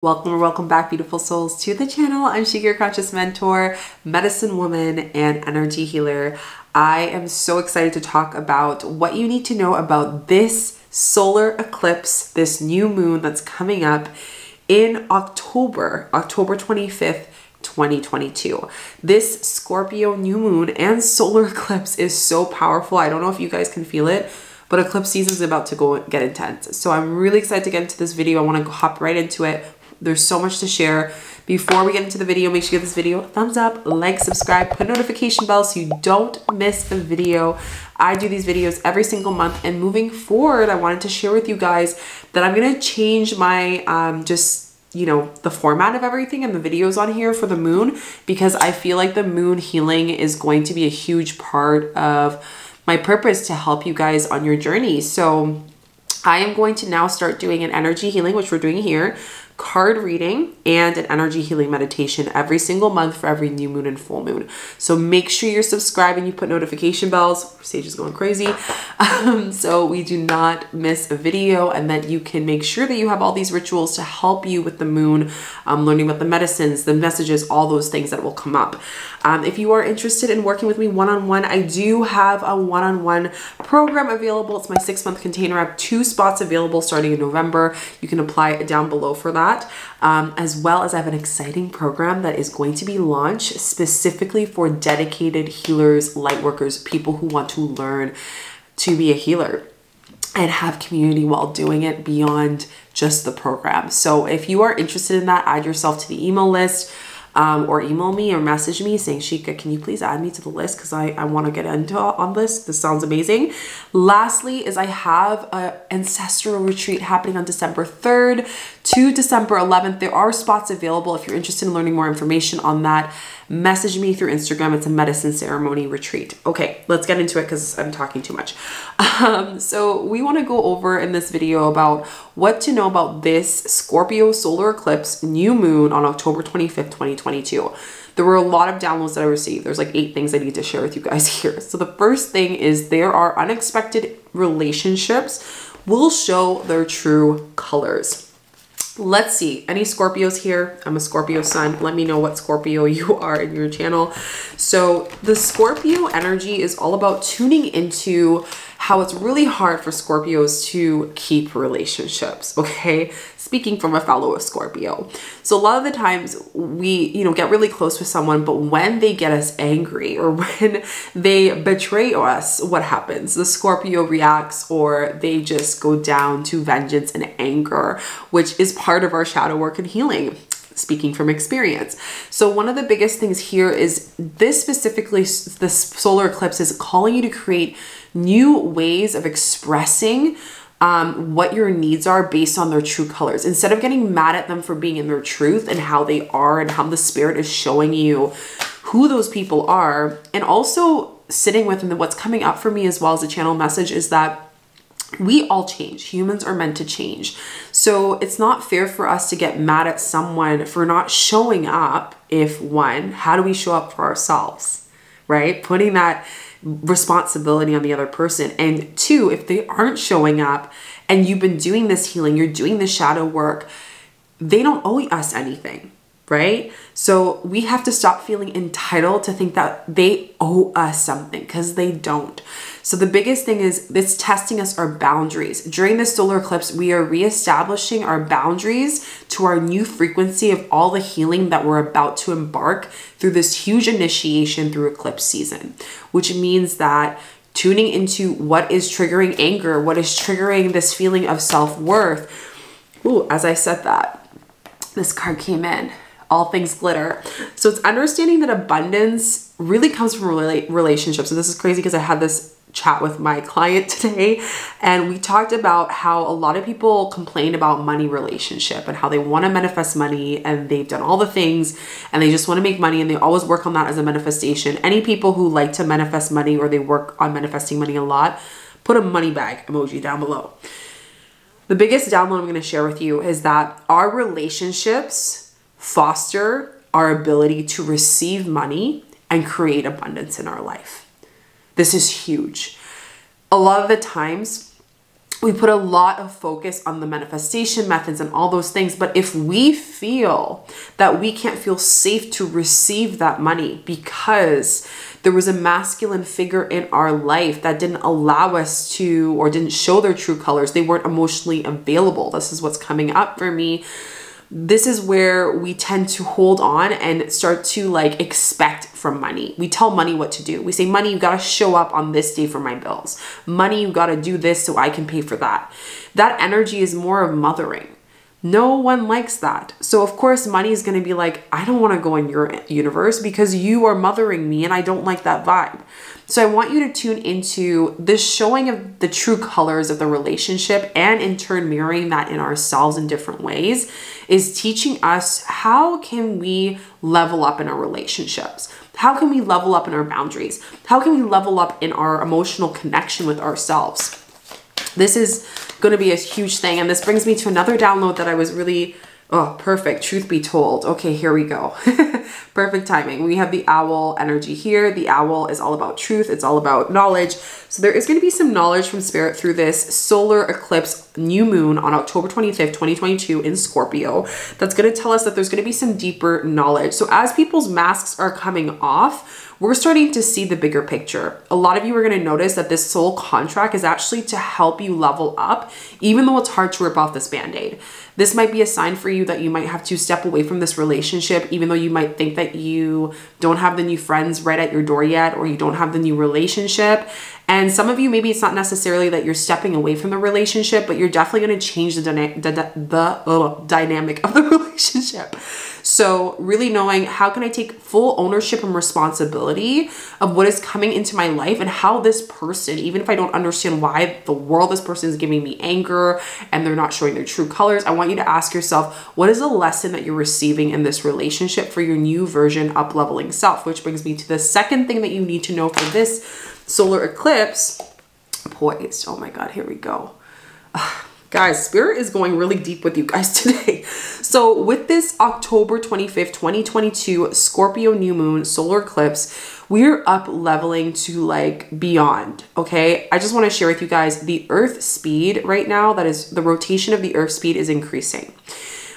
Welcome or welcome back, beautiful souls, to the channel. I'm Shika, your conscious mentor, medicine woman, and energy healer. I am so excited to talk about what you need to know about this solar eclipse, this new moon that's coming up in October 25th, 2022. This Scorpio new moon and solar eclipse is so powerful. I don't know if you guys can feel it, but eclipse season is about to get intense. So I'm really excited to get into this video. I want to hop right into it. There's so much to share. Before we get into the video, make sure you give this video a thumbs up, like, subscribe, put a notification bell so you don't miss a video. I do these videos every single month, and moving forward, I wanted to share with you guys that I'm gonna change my the format of everything and the videos on here for the moon, because I feel like the moon healing is going to be a huge part of my purpose to help you guys on your journey. So I am going to now start doing an energy healing, which we're doing here, card reading, and an energy healing meditation every single month for every new moon and full moon. So make sure you're subscribed and you put notification bells. Sage is going crazy. So we do not miss a video, and that you can make sure that you have all these rituals to help you with the moon, learning about the medicines, the messages, all those things that will come up. If you are interested in working with me one-on-one, I do have a one-on-one program available. It's my 6-month container. I have 2 spots available starting in November. You can apply down below for that. As well as I have an exciting program that is going to be launched specifically for dedicated healers, light workers, people who want to learn to be a healer and have community while doing it beyond just the program. So if you are interested in that, add yourself to the email list. Or email me or message me saying, Shika, can you please add me to the list? Because I want to get into on this. This sounds amazing. Lastly is I have an ancestral retreat happening on December 3rd to December 11th. There are spots available. If you're interested in learning more information on that, message me through Instagram. It's a medicine ceremony retreat. Okay, let's get into it because I'm talking too much. So we want to go over in this video about what to know about this Scorpio solar eclipse new moon on October 25th, 2022. There were a lot of downloads that I received. There's like 8 things I need to share with you guys here. So the first thing is there are unexpected relationships will show their true colors. Let's see, any Scorpios here? I'm a Scorpio sun. Let me know what Scorpio you are in your channel. So the Scorpio energy is all about tuning into how it's really hard for Scorpios to keep relationships, okay? Speaking from a fellow Scorpio. So a lot of the times we, get really close with someone, but when they get us angry or when they betray us, what happens? The Scorpio reacts, or they just go down to vengeance and anger, which is part of our shadow work and healing. Speaking from experience. So one of the biggest things here is this specifically, this solar eclipse is calling you to create new ways of expressing what your needs are based on their true colors. Instead of getting mad at them for being in their truth and how they are and how the spirit is showing you who those people are. And also sitting with them, what's coming up for me as well as a channel message is that we all change. Humans are meant to change. So it's not fair for us to get mad at someone for not showing up. If one, how do we show up for ourselves, right? Putting that responsibility on the other person. And 2, if they aren't showing up and you've been doing this healing, you're doing the shadow work, they don't owe us anything, right? So we have to stop feeling entitled to think that they owe us something, because they don't. So the biggest thing is it's testing us our boundaries. During this solar eclipse, we are reestablishing our boundaries to our new frequency of all the healing that we're about to embark through this huge initiation through eclipse season, which means that tuning into what is triggering anger, what is triggering this feeling of self-worth. Ooh, as I said that, this card came in. All things glitter. So it's understanding that abundance really comes from relationships. So this is crazy because I had this chat with my client today, and we talked about how a lot of people complain about money relationship and how they want to manifest money, and they've done all the things and they just want to make money, and they always work on that as a manifestation. Any people who like to manifest money or they work on manifesting money a lot, put a money bag emoji down below. The biggest download I'm going to share with you is that our relationships foster our ability to receive money and create abundance in our life. This is huge. A lot of the times we put a lot of focus on the manifestation methods and all those things. But if we feel that we can't feel safe to receive that money because there was a masculine figure in our life that didn't allow us to, or didn't show their true colors, they weren't emotionally available. This is what's coming up for me. This is where we tend to hold on and start to like expect from money. We tell money what to do. We say, money, you got to show up on this day for my bills. Money, you got to do this so I can pay for that. That energy is more of mothering. No one likes that. So of course, money is going to be like, I don't want to go in your universe because you are mothering me and I don't like that vibe. So I want you to tune into this showing of the true colors of the relationship, and in turn mirroring that in ourselves in different ways, is teaching us how can we level up in our relationships? How can we level up in our boundaries? How can we level up in our emotional connection with ourselves? This is going to be a huge thing. And this brings me to another download that I was really, oh, perfect. Truth be told. Okay, here we go. Perfect timing. We have the owl energy here. The owl is all about truth. It's all about knowledge. So there is going to be some knowledge from spirit through this solar eclipse new moon on October 25th, 2022 in Scorpio. That's going to tell us that there's going to be some deeper knowledge. So as people's masks are coming off, we're starting to see the bigger picture. A lot of you are going to notice that this soul contract is actually to help you level up, even though it's hard to rip off this band-aid. This might be a sign for you that you might have to step away from this relationship, even though you might think that you don't have the new friends right at your door yet, or you don't have the new relationship. And some of you, maybe it's not necessarily that you're stepping away from the relationship, but you're definitely going to change the dynamic of the relationship. So really knowing, how can I take full ownership and responsibility of what is coming into my life, and how this person, even if I don't understand why the world this person is giving me anger and they're not showing their true colors, I want you to ask yourself, what is the lesson that you're receiving in this relationship for your new version up-leveling self? Which brings me to the second thing that you need to know for this solar eclipse. Poised. Oh my God, here we go. Guys, spirit is going really deep with you guys today. So with this October 25th, 2022 Scorpio new moon solar eclipse, we're up leveling to like beyond. Okay. I just want to share with you guys the earth speed right now. That is, the rotation of the earth speed is increasing.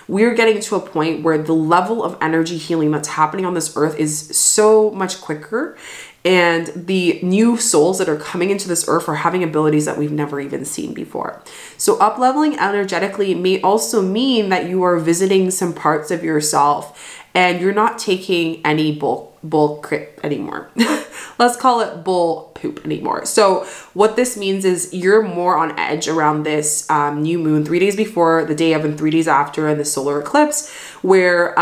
We're getting to a point where the level of energy healing that's happening on this earth is so much quicker. And the new souls that are coming into this earth are having abilities that we've never even seen before. So up-leveling energetically may also mean that you are visiting some parts of yourself and you're not taking any bull crap anymore. Let's call it bull poop anymore. So what this means is you're more on edge around this new moon 3 days before, the day of, and 3 days after, and the solar eclipse, where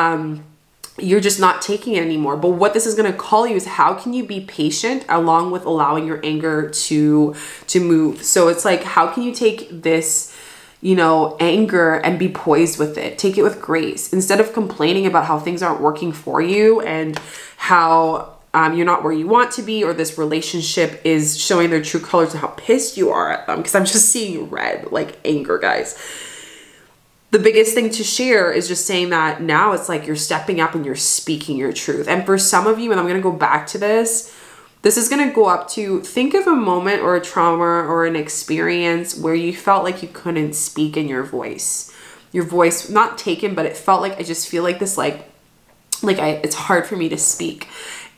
you're just not taking it anymore. But what this is going to call you is, how can you be patient along with allowing your anger to move? So it's like, how can you take this, you know, anger and be poised with it? Take it with grace. Instead of complaining about how things aren't working for you and how you're not where you want to be, or this relationship is showing their true colors and how pissed you are at them. Because I'm just seeing red, like anger, guys. The biggest thing to share is just saying that now it's like you're stepping up and you're speaking your truth. And for some of you, and I'm going to go back to this is going to go up to, think of a moment or a trauma or an experience where you felt like you couldn't speak in your voice. Your voice, not taken, but it felt like, I just feel like this, it's hard for me to speak.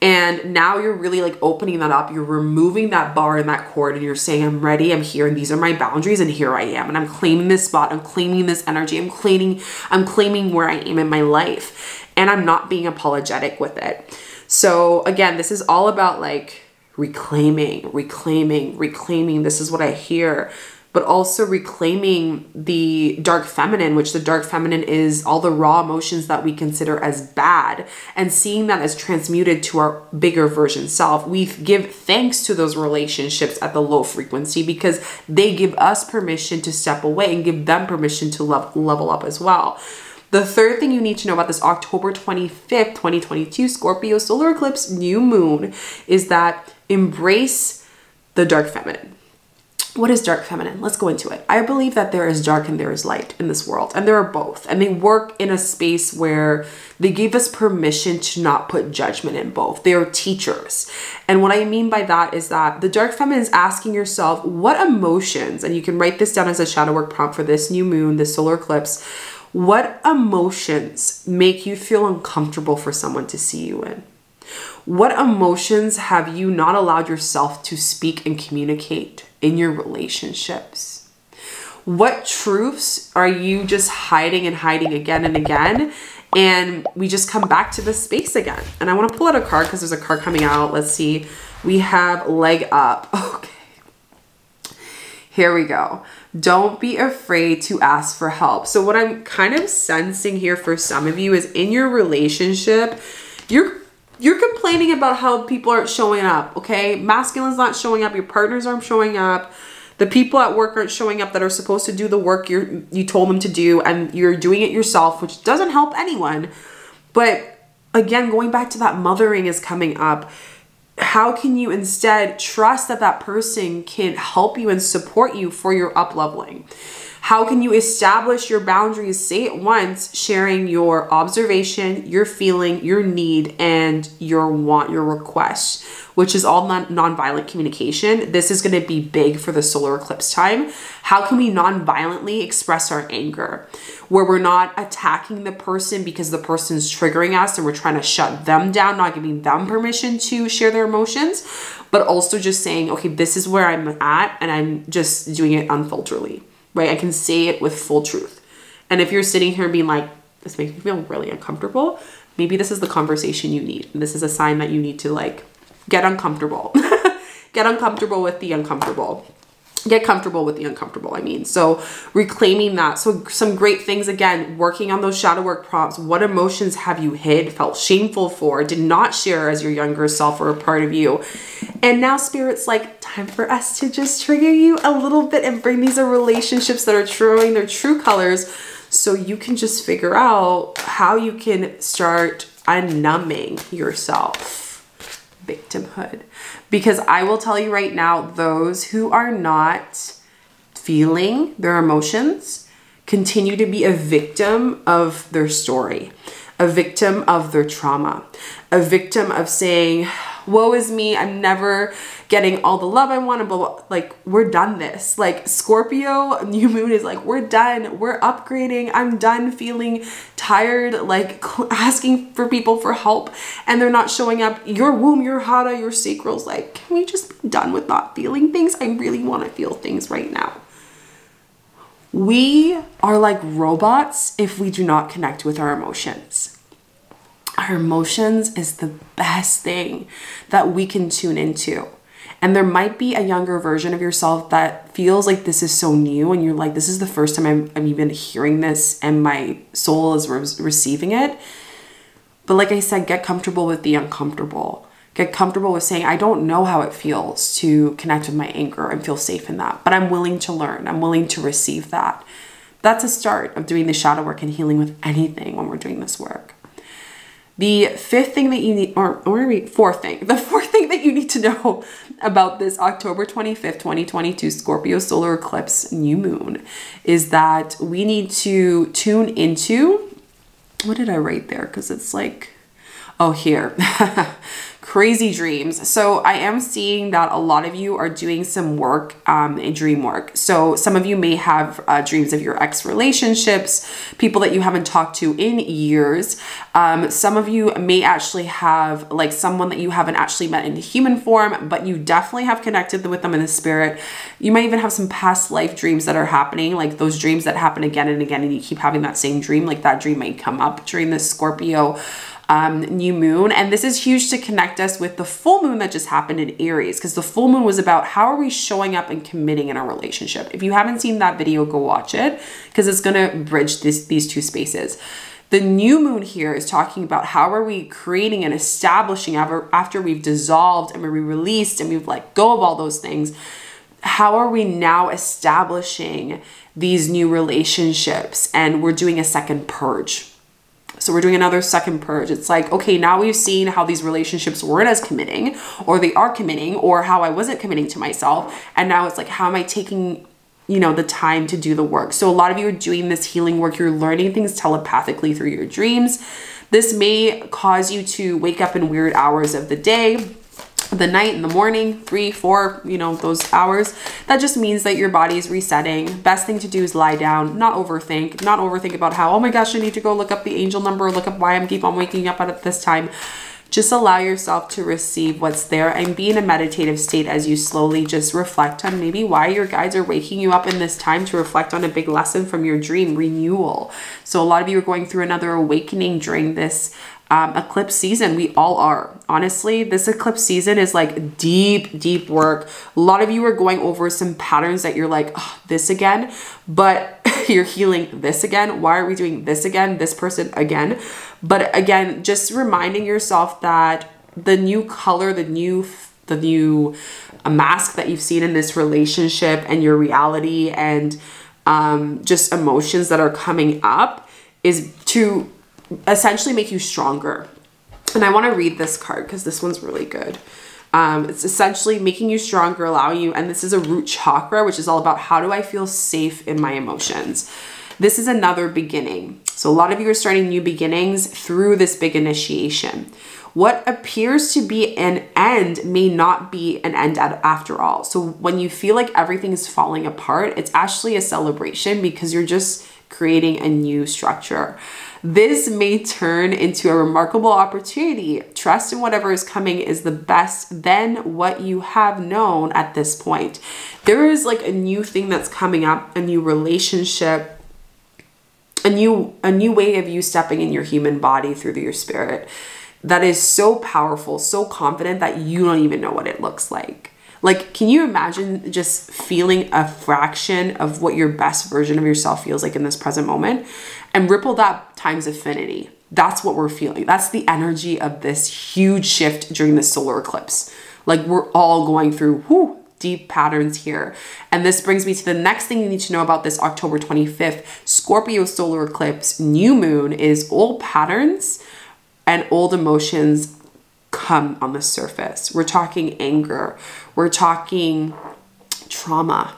And now you're really like opening that up. You're removing that bar and that cord, and you're saying, I'm ready, I'm here, and these are my boundaries, and here I am. And I'm claiming this spot, I'm claiming this energy, I'm claiming where I am in my life. And I'm not being apologetic with it. So again, this is all about like reclaiming. This is what I hear. But also reclaiming the dark feminine, which the dark feminine is all the raw emotions that we consider as bad, and seeing that as transmuted to our bigger version self. We give thanks to those relationships at the low frequency because they give us permission to step away and give them permission to level up as well. The third thing you need to know about this October 25th, 2022 Scorpio solar eclipse new moon is that embrace the dark feminine. what is dark feminine? Let's go into it. I believe that there is dark and there is light in this world, and there are both. And they work in a space where they give us permission to not put judgment in both. They are teachers. And what I mean by that is that the dark feminine is asking yourself what emotions, and you can write this down as a shadow work prompt for this new moon, this solar eclipse, what emotions make you feel uncomfortable for someone to see you in? What emotions have you not allowed yourself to speak and communicate in your relationships? What truths are you just hiding and hiding again and again? And we just come back to this space again. And I want to pull out a card because there's a card coming out. Let's see. We have leg up. Okay. Here we go. Don't be afraid to ask for help. So what I'm kind of sensing here for some of you is in your relationship, you're complaining about how people aren't showing up, okay? Masculine's not showing up. Your partners aren't showing up. The people at work aren't showing up that are supposed to do the work you told them to do, and you're doing it yourself, which doesn't help anyone. But again, going back to that mothering is coming up. How can you instead trust that that person can help you and support you for your up-leveling? How can you establish your boundaries, say it once, sharing your observation, your feeling, your need, and your want, your request, which is all non-violent communication. This is going to be big for the solar eclipse time. How can we non-violently express our anger, where we're not attacking the person because the person's triggering us and we're trying to shut them down, not giving them permission to share their emotions, but also just saying, okay, this is where I'm at and I'm just doing it unfilteredly. Right? I can say it with full truth. And if you're sitting here being like, this makes me feel really uncomfortable, maybe this is the conversation you need. And this is a sign that you need to like get uncomfortable. Get uncomfortable with the uncomfortable. Get comfortable with the uncomfortable, I mean. So reclaiming that. So some great things, again, working on those shadow work prompts. What emotions have you hid, felt shameful for, did not share as your younger self or a part of you? And now Spirit's like, time for us to just trigger you a little bit and bring these relationships that are showing their true colors so you can just figure out how you can start unnumbing yourself. Victimhood. Because I will tell you right now, those who are not feeling their emotions continue to be a victim of their story, a victim of their trauma, a victim of saying, woe is me, I'm never getting all the love I want, but like, we're done this. Like Scorpio new moon is like, we're done, we're upgrading, I'm done feeling tired, like asking for people for help and they're not showing up. Your womb, your hara, your sacral's like, can we just be done with not feeling things? I really want to feel things right now. We are like robots if we do not connect with our emotions. Our emotions is the best thing that we can tune into. And there might be a younger version of yourself that feels like this is so new and you're like, this is the first time I'm even hearing this and my soul is receiving it. But like I said, get comfortable with the uncomfortable. Get comfortable with saying, I don't know how it feels to connect with my anger and feel safe in that, but I'm willing to learn. I'm willing to receive that. That's a start of doing the shadow work and healing with anything when we're doing this work. The fifth thing that you need, the fourth thing that you need to know about this October 25th, 2022 Scorpio solar eclipse new moon is that we need to tune into, what did I write there? Because it's like, oh, here. Crazy dreams. So I am seeing that a lot of you are doing some work, dream work. So some of you may have dreams of your ex relationships, people that you haven't talked to in years. Some of you may actually have like someone that you haven't actually met in human form, but you definitely have connected with them in the spirit. You might even have some past life dreams that are happening, like those dreams that happen again and again, and you keep having that same dream. Like that dream might come up during this Scorpio new moon. And this is huge to connect us with the full moon that just happened in Aries, because the full moon was about how are we showing up and committing in a relationship. If you haven't seen that video, go watch it because it's going to bridge these two spaces. The new moon here is talking about how are we creating and establishing after we've dissolved and we released and we've let go of all those things. How are we now establishing these new relationships? And we're doing a second purge. So we're doing another second purge. It's like, okay, now we've seen how these relationships weren't as committing, or they are committing, or how I wasn't committing to myself. And now it's like, how am I taking, you know, the time to do the work? So a lot of you are doing this healing work. You're learning things telepathically through your dreams. This may cause you to wake up in weird hours of the day, the night, in the morning, 3, 4, you know, those hours. That just means that your body is resetting. Best thing to do is lie down, not overthink about how, oh my gosh, I need to go look up the angel number, look up why I'm keep on waking up at this time. Just allow yourself to receive what's there and be in a meditative state as you slowly just reflect on maybe why your guides are waking you up in this time, to reflect on a big lesson from your dream renewal. So a lot of you are going through another awakening during this eclipse season. We all are. Honestly, this eclipse season is like deep work. A lot of you are going over some patterns that you're like, oh, this again, but you're healing this again. Why are we doing this again? This person again. But again, just reminding yourself that the new color, the new mask that you've seen in this relationship and your reality and just emotions that are coming up is to essentially make you stronger. And I want to read this card because this one's really good. It's essentially making you stronger, allowing you, and this is a root chakra, which is all about how do I feel safe in my emotions. This is another beginning. So a lot of you are starting new beginnings through this big initiation. What appears to be an end may not be an end after all. So when you feel like everything is falling apart, it's actually a celebration because you're just creating a new structure. This may turn into a remarkable opportunity. Trust in whatever is coming is the best than what you have known at this point. There is like a new thing that's coming up, a new relationship, a new way of you stepping in your human body through your spirit that is so powerful, so confident that you don't even know what it looks like. Like, can you imagine just feeling a fraction of what your best version of yourself feels like in this present moment? And ripple that times infinity. That's what we're feeling. That's the energy of this huge shift during the solar eclipse. Like, we're all going through deep patterns here. And this brings me to the next thing you need to know about this October 25th Scorpio solar eclipse new moon is old patterns and old emotions come on the surface. We're talking anger. We're talking trauma.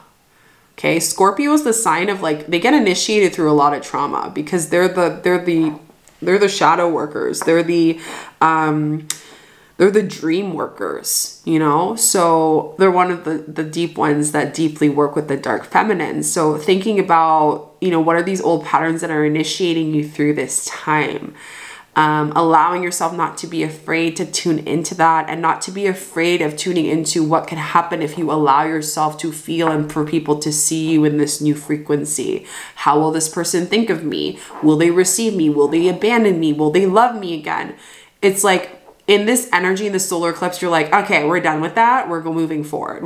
Okay, Scorpio is the sign of like, they get initiated through a lot of trauma because they're the shadow workers. They're the dream workers, you know? So they're one of the deep ones that deeply work with the dark feminine. So thinking about, you know, what are these old patterns that are initiating you through this time? Allowing yourself not to be afraid to tune into that and not to be afraid of tuning into what can happen if you allow yourself to feel and for people to see you in this new frequency. How will this person think of me? Will they receive me? Will they abandon me? Will they love me again? It's like in this energy, in the solar eclipse, you're like, okay, we're done with that. We're moving forward.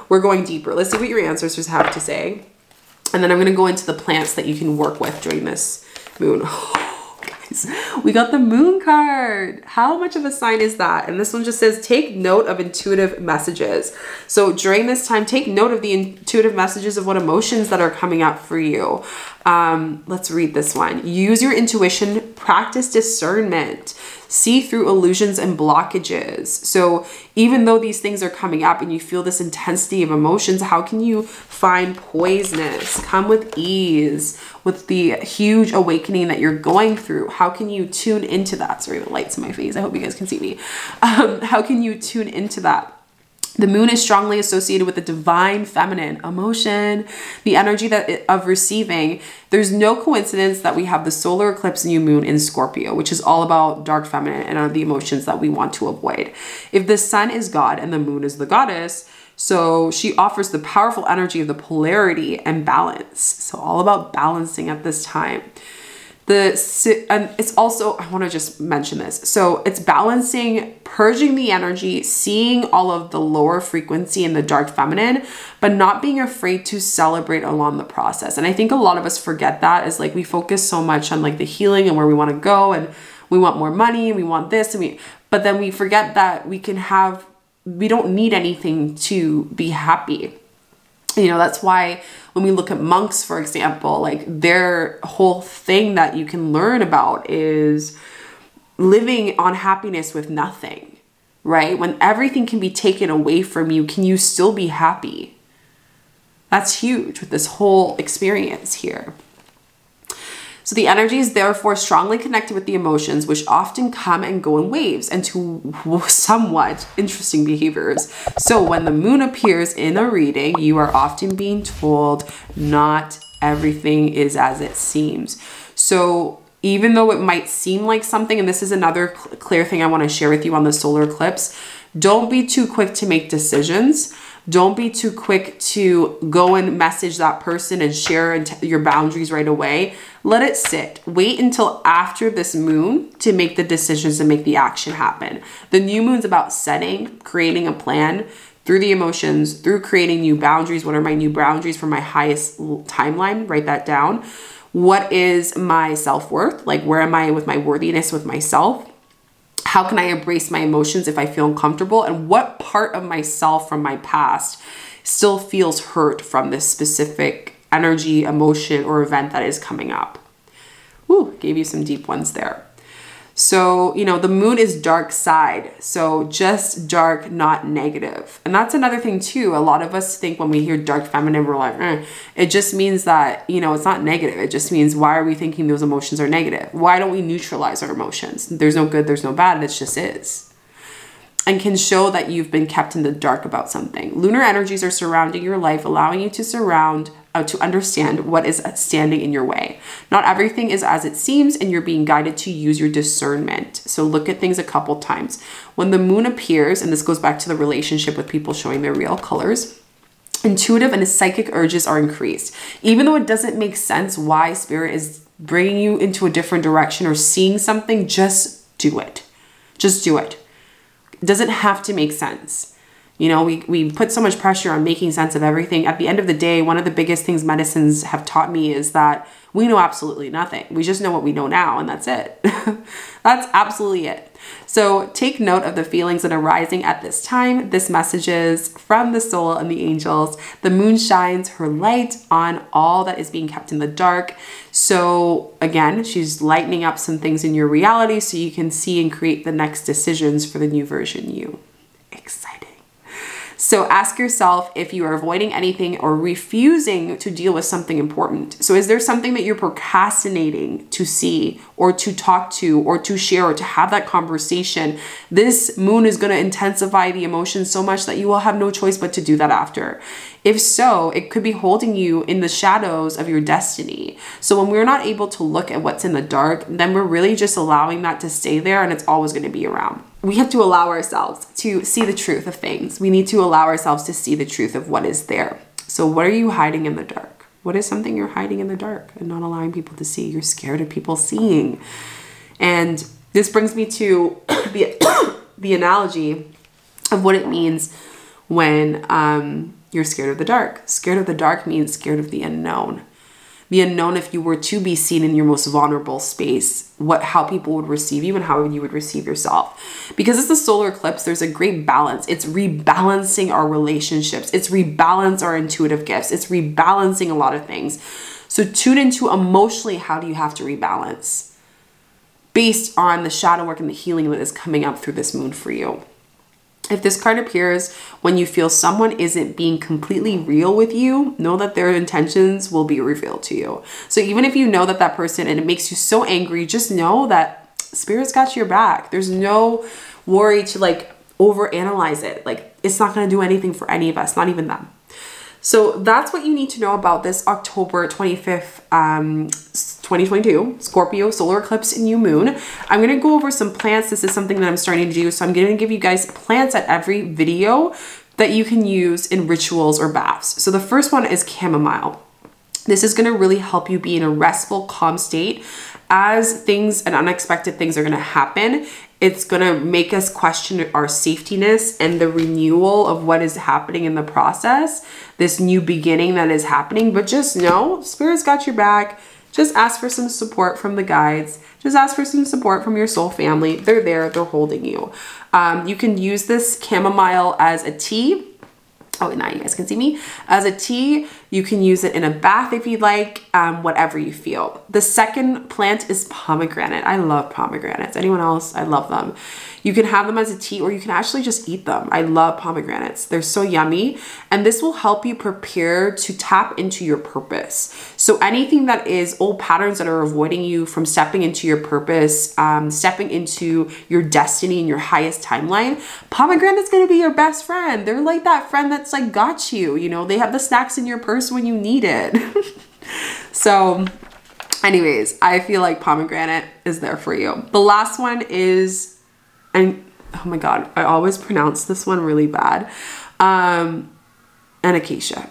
We're going deeper. Let's see what your ancestors have to say. And then I'm going to go into the plants that you can work with during this moon. We got the moon card. How much of a sign is that? And this one just says, take note of intuitive messages. So during this time, take note of the intuitive messages of what emotions that are coming up for you. Let's read this one. Use your intuition, practice discernment, see through illusions and blockages. So even though these things are coming up and you feel this intensity of emotions, how can you find poise? Come with ease with the huge awakening that you're going through. How can you tune into that? Sorry, the light's in my face. I hope you guys can see me. How can you tune into that? The moon is strongly associated with the divine feminine emotion, the energy of receiving. There's no coincidence that we have the solar eclipse new moon in Scorpio, which is all about dark feminine and are the emotions that we want to avoid. If the sun is God and the moon is the goddess, so she offers the powerful energy of the polarity and balance. So all about balancing at this time. And it's also, I want to just mention this. So it's balancing, purging the energy, seeing all of the lower frequency in the dark feminine, but not being afraid to celebrate along the process. And I think a lot of us forget that, as like we focus so much on like the healing and where we want to go and we want more money and we want this but then we forget that we don't need anything to be happy. You know, that's why when we look at monks, for example, like their whole thing that you can learn about is living on happiness with nothing, right? When everything can be taken away from you, can you still be happy? That's huge with this whole experience here. So the energy is therefore strongly connected with the emotions, which often come and go in waves and to somewhat interesting behaviors. So when the moon appears in a reading, you are often being told not everything is as it seems. So even though it might seem like something, and this is another clear thing I want to share with you on the solar eclipse, don't be too quick to make decisions. Don't be too quick to go and message that person and share your boundaries right away. Let it sit. Wait until after this moon to make the decisions and make the action happen. The new moon's about setting, creating a plan through the emotions, through creating new boundaries. What are my new boundaries for my highest timeline? Write that down. What is my self-worth? Like, where am I with my worthiness with myself? How can I embrace my emotions if I feel uncomfortable? And what part of myself from my past still feels hurt from this specific energy, emotion, or event that is coming up? Ooh, gave you some deep ones there. So, you know, the moon is dark side. So just dark, not negative. And that's another thing too. A lot of us think when we hear dark feminine, we're like, it just means that, you know, it's not negative. It just means, why are we thinking those emotions are negative? Why don't we neutralize our emotions? There's no good, there's no bad. It just is. And can show that you've been kept in the dark about something. Lunar energies are surrounding your life, allowing you to understand what is standing in your way. Not everything is as it seems, and you're being guided to use your discernment. So look at things a couple times. When the moon appears, and this goes back to the relationship with people showing their real colors, intuitive and psychic urges are increased. Even though it doesn't make sense why spirit is bringing you into a different direction or seeing something, just do it. Just do it. It doesn't have to make sense. You know, we put so much pressure on making sense of everything. At the end of the day, one of the biggest things medicines have taught me is that we know absolutely nothing. We just know what we know now, and that's it. That's absolutely it. So take note of the feelings that are rising at this time. This message is from the soul and the angels. The moon shines her light on all that is being kept in the dark. So again, she's lightening up some things in your reality so you can see and create the next decisions for the new version you. Exciting. So ask yourself if you are avoiding anything or refusing to deal with something important. So is there something that you're procrastinating to see or to talk to or to share or to have that conversation? This moon is going to intensify the emotions so much that you will have no choice but to do that after. If so, it could be holding you in the shadows of your destiny. So when we're not able to look at what's in the dark, then we're really just allowing that to stay there, and it's always going to be around. We have to allow ourselves to see the truth of things. We need to allow ourselves to see the truth of what is there. So what are you hiding in the dark? What is something you're hiding in the dark and not allowing people to see? You're scared of people seeing. And this brings me to the analogy of what it means when you're scared of the dark. Scared of the dark means scared of the unknown. The unknown, if you were to be seen in your most vulnerable space, how people would receive you and how you would receive yourself. Because it's the solar eclipse, there's a great balance. It's rebalancing our relationships. It's rebalancing our intuitive gifts. It's rebalancing a lot of things. So tune into emotionally, how do you have to rebalance? Based on the shadow work and the healing that is coming up through this moon for you. If this card appears when you feel someone isn't being completely real with you, know that their intentions will be revealed to you. So even if you know that that person and it makes you so angry, just know that Spirit's got your back. There's no worry to like overanalyze it. Like it's not going to do anything for any of us, not even them. So that's what you need to know about this October 25th, 2022, Scorpio, solar eclipse and new moon. I'm going to go over some plants. This is something that I'm starting to do. So I'm going to give you guys plants at every video that you can use in rituals or baths. So the first one is chamomile. This is going to really help you be in a restful, calm state as things and unexpected things are going to happen. It's going to make us question our safetyness and the renewal of what is happening in the process, this new beginning that is happening. But just know, Spirit's got your back. Just ask for some support from the guides. Just ask for some support from your soul family. They're there. They're holding you. You can use this chamomile as a tea. Oh, now you guys can see me. As a tea, you can use it in a bath if you'd like, whatever you feel. The second plant is pomegranate. I love pomegranates. Anyone else? I love them. You can have them as a tea or you can actually just eat them. I love pomegranates. They're so yummy. And this will help you prepare to tap into your purpose. So anything that is old patterns that are avoiding you from stepping into your purpose, stepping into your destiny and your highest timeline, pomegranate is going to be your best friend. They're like that friend that's like got you, you know, they have the snacks in your purse when you need it. So anyways, I feel like pomegranate is there for you. The last one is, and oh my God, I always pronounce this one really bad. And acacia,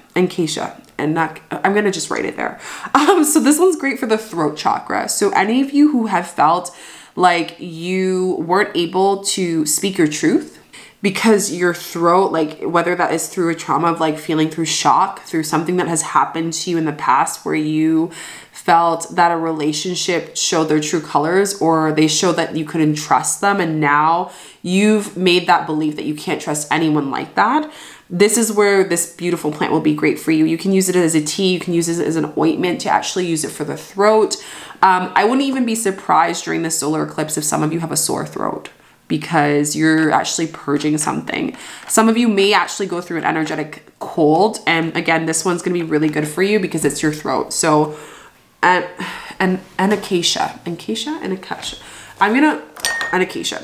and that, I'm gonna just write it there. So this one's great for the throat chakra. So any of you who have felt like you weren't able to speak your truth because your throat, like whether that is through a trauma of like feeling through shock, through something that has happened to you in the past where you felt that a relationship showed their true colors or they showed that you couldn't trust them, and now you've made that belief that you can't trust anyone like that. This is where this beautiful plant will be great for you. You can use it as a tea, you can use it as an ointment to actually use it for the throat. I wouldn't even be surprised during the solar eclipse if some of you have a sore throat, because you're actually purging something. Some of you may actually go through an energetic cold, and again, this one's gonna be really good for you because it's your throat. So, and acacia,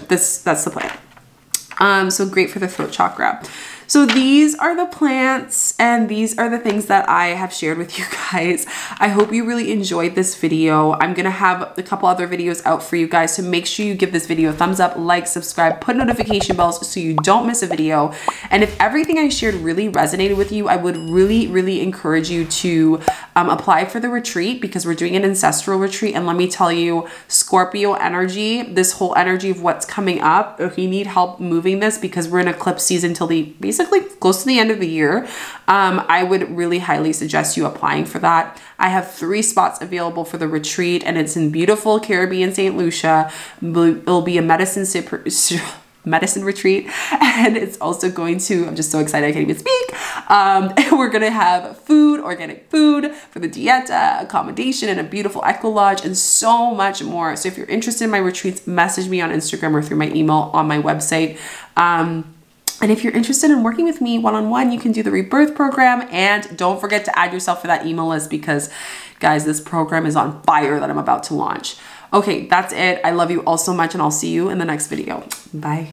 that's the plant. So great for the throat chakra. So these are the plants and these are the things that I have shared with you guys. I hope you really enjoyed this video. I'm gonna have a couple other videos out for you guys, so make sure you give this video a thumbs up, like, subscribe, put notification bells so you don't miss a video. And if everything I shared really resonated with you, I would really encourage you to apply for the retreat, because we're doing an ancestral retreat. And let me tell you, Scorpio energy, this whole energy of what's coming up, if you need help moving this, because we're in eclipse season till the basically close to the end of the year, I would really highly suggest you applying for that. I have 3 spots available for the retreat, and it's in beautiful Caribbean St. Lucia. It'll be a medicine retreat, and it's also going to, I'm just so excited I can't even speak. We're gonna have food, organic food for the dieta, accommodation, and a beautiful eco lodge, and so much more. So if you're interested in my retreats, message me on Instagram or through my email on my website. And if you're interested in working with me one-on-one, you can do the rebirth program, and don't forget to add yourself to that email list, because guys, this program is on fire that I'm about to launch. Okay, that's it. I love you all so much, and I'll see you in the next video. Bye.